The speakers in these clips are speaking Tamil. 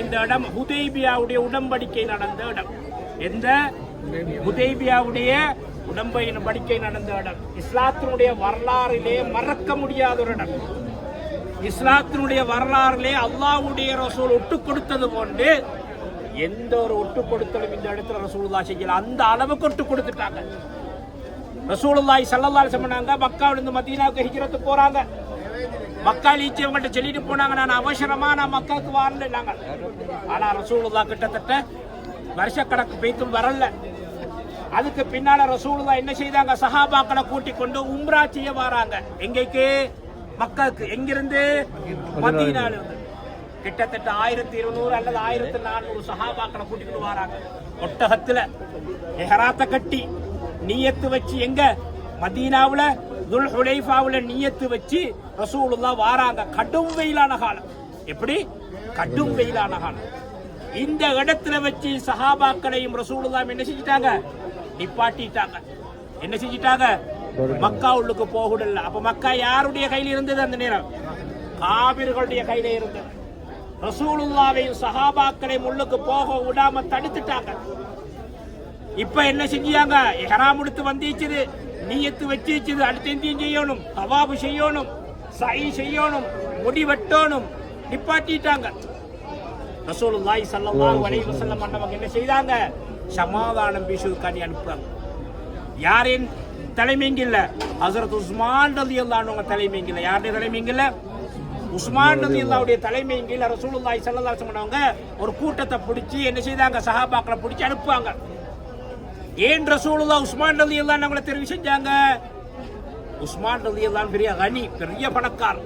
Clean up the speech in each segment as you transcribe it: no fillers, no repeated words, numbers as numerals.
இந்த இடம் ஹுதைபியாவுடைய உடன்படிக்கை நடந்த இடம். எந்த ஹுதைபியாவுடைய உடன்படிக்கை நடந்த இடம். இஸ்லாத்தினுடைய வரலாறிலே மறக்க முடியாத ஒரு இடம். இஸ்லாத்தினுடைய வரலாறிலே அல்லாஹ்வுடைய ரசூல் ஒட்டு கொடுத்தது போன்று எந்த ஒரு ஒட்டு கொடுத்தலும் இந்த இடத்துல ரசூலுல்லாஹ் செய்யல. அந்த அளவுக்கு ஒட்டு கொடுத்துட்டாங்க. ரசூலுல்லாஹி ஸல்லல்லாஹு அலைஹி வஸல்லம் மக்காவிலிருந்து மதீனாவுக்கு ஹிஜ்ரத் போறாங்க. மக்கா ஈச்சவங்கள்ட்ட சொல்லிட்டு போனாங்க, நான் அவசரமா நான் மக்காவுக்கு வரல. ஆனா ரசூலுல்லாஹ் கிட்டத்தட்ட வருஷக்கணக்கு பேத்தும் வரல. அதுக்கு பின்னால ரசூலுல்லாஹ் என்ன செய்தாங்க, சஹாபாக்களை கூட்டிக் கொண்டு உம்ரா செய்ய வராங்க. எங்கேக்கு? மக்காவுக்கு. எங்கிருந்து? மதீனால இருந்து. கிட்டத்தட்ட 1200 அல்லது 1400 சஹாபாக்களை கூட்டிட்டு வராங்க. ஒட்டகத்துல இஹ்ராத்தை கட்டி நியத்து வச்சு, எங்க? மதீனாவுல துல் ஹுலைஃபாவுல நியத்து வச்சு ரசூலுல்லாஹ் வாராங்க. கடும் வெயிலான காலம். எப்படி? கடும் வெயிலான காலம். இந்த இடத்துல வச்சு சஹாபாக்களையும் ரசூலுல்லாஹ் என்ன செஞ்சிட்டாங்க? நிப்பாட்டிட்டாங்க. என்ன செஞ்சிட்டாங்க? மக்கா உள்ளுக்கு போகல. அப்ப மக்கா யாருடைய கையில் இருந்தது? அந்த நேரம் காபிர்களுடைய கையில இருந்தது. ரசூலுல்லாஹ்வையும் சஹாபாக்களையும் உள்ளுக்கு போக விடாம தடுத்துட்டாங்க. இப்ப என்ன செஞ்சாங்க? இஹ்ராம் எடுத்து வந்திச்சுது, நியத்து வச்சிச்சுது. அடுத்து என்ன செய்யணும்? தவாபு செய்யணும், சயி செய்யணும், முடி வெட்டணும். நிப்பாட்டிட்டாங்க. ரசூலுல்லாஹி ஸல்லல்லாஹு அலைஹி வஸல்லம் அன்னவங்க என்ன செய்தாங்க? சமாதானம் பேசுவதற்காண்டி அனுப்புறாங்க. யாரின் தலைமைங்கில்ல? ஹஸரத் உஸ்மான் ரலியல்லாஹு அன்ஹு தலைமைங்கில்ல. யாருடைய தலைமைங்கில்ல? உஸ்மான் ரலியல்லாஹுடைய தலைமைங்கில்ல. ரசூலுல்லாஹி ஸல்லல்லாஹு அலைஹி வஸல்லம் ஒரு கூட்டத்தை பிடிச்சி என்ன செய்தாங்க? சஹாபாக்களை பிடிச்சி அனுப்புவாங்க. ஏன் ரசூலுல்லாஹ் உஸ்மான் ரலியல்லாஹு அன்ஹு தெரிவு செஞ்சாங்க? உஸ்மான் ரலியல்லாஹு பெரிய கனி, பெரிய பணக்கார்.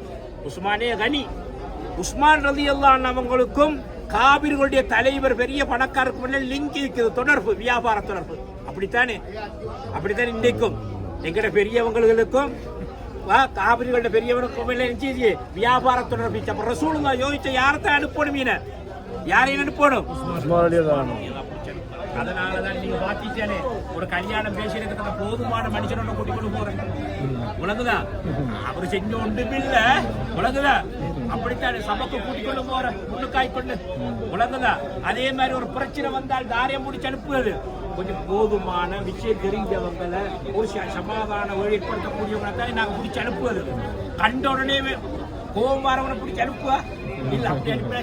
உஸ்மானே கனி. உஸ்மான் ரலியல்லாஹு அன்ஹு அவங்களுக்கும் காபிர்களுடைய தலைவர் பெரிய பணக்காரருக்கு லிங்க் இருக்குது, தொடர்பு, வியாபார தொடர்பு. அப்படித்தானே? அப்படித்தானே இன்றைக்கும் எங்கட பெரியவங்களுக்கும் காபிரிகளோட பெரியவருக்கும் வியாபார தொடர்பு. அப்ப ரசூலுல்லாஹ் யோசிச்ச யாரத்தான் அனுப்பணும்? யாரையும் அனுப்பணும்? அதனாலதான் நீங்க பாத்தீங்களே, ஒரு கல்யாணம் பேசினதுக்கு போதுமான மனுஷனோட கூட்டிக் கொண்டு போறேன். உலகுதா அவர் செஞ்ச ஒன்றுமில்ல. உலகுதா அப்படித்தான் சபைக்கு கூட்டிக் கொண்டு போற முன்னுக்காய் கொண்டு. உலகுதா அதே மாதிரி ஒரு பிரச்சனை வந்தால் தாரியம் முடிச்சு அனுப்புவது. கொஞ்சம் போதுமான விஷயம் தெரிஞ்சவங்களை, ஒரு சமாதான ஏற்படுத்தக்கூடியவங்களை தான் நாங்க பிடிச்சி அனுப்புவது. கண்ட உடனே கோபம் வரவனை பிடிச்சி அனுப்புவா இல்ல, அப்படி அனுப்பினா